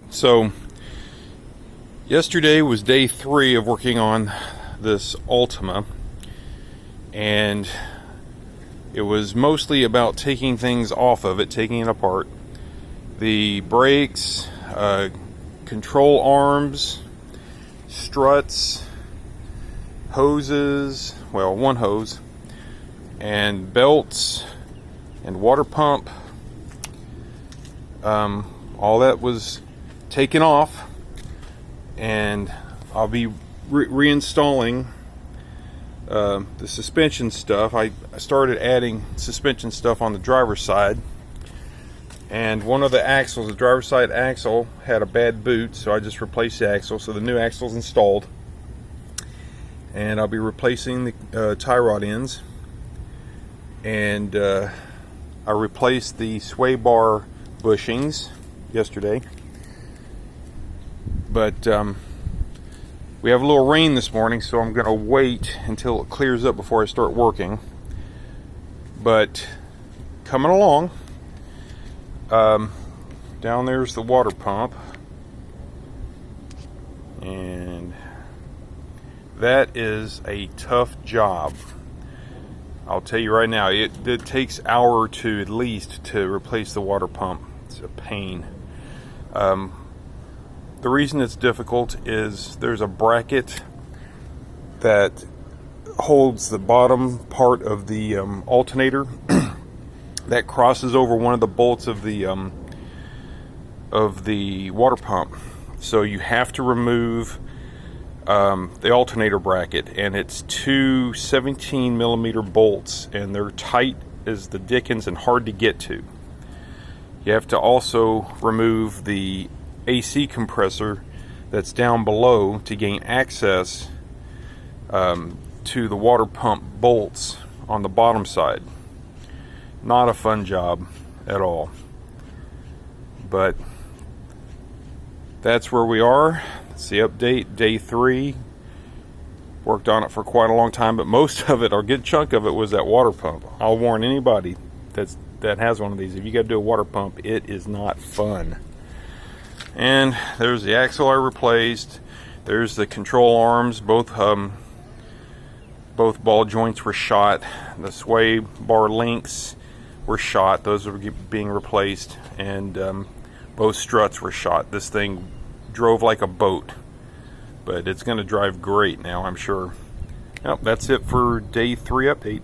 So yesterday was day 3 of working on this Altima, and it was mostly about taking things off of it, taking it apart. The brakes, control arms, struts, hoses, well, one hose, and belts and water pump. All that was taken off, and I'll be reinstalling the suspension stuff. I started adding suspension stuff on the driver's side, and one of the axles, the driver's side axle, had a bad boot, so I just replaced the axle. So the new axle's installed, and I'll be replacing the tie rod ends, and I replaced the sway bar bushings yesterday. But we have a little rain this morning, so I'm going to wait until it clears up before I start working. But coming along, down there's the water pump, and that is a tough job. I'll tell you right now, it takes an hour or two at least to replace the water pump. It's a pain. The reason it's difficult is there's a bracket that holds the bottom part of the alternator that crosses over one of the bolts of the water pump. So you have to remove the alternator bracket, and it's two 17 millimeter bolts, and they're tight as the dickens and hard to get to. You have to also remove the AC compressor that's down below to gain access to the water pump bolts on the bottom side. Not a fun job at all, but that's where we are. It's the update, day 3. Worked on it for quite a long time, but most of it, or a good chunk of it, was that water pump. I'll warn anybody that has one of these, if you got to do a water pump, it is not fun. And there's the axle I replaced. There's the control arms. Both ball joints were shot. The sway bar links were shot. Those are being replaced. And both struts were shot. This thing drove like a boat, but it's going to drive great now, I'm sure. Yep, that's it for day 3 update.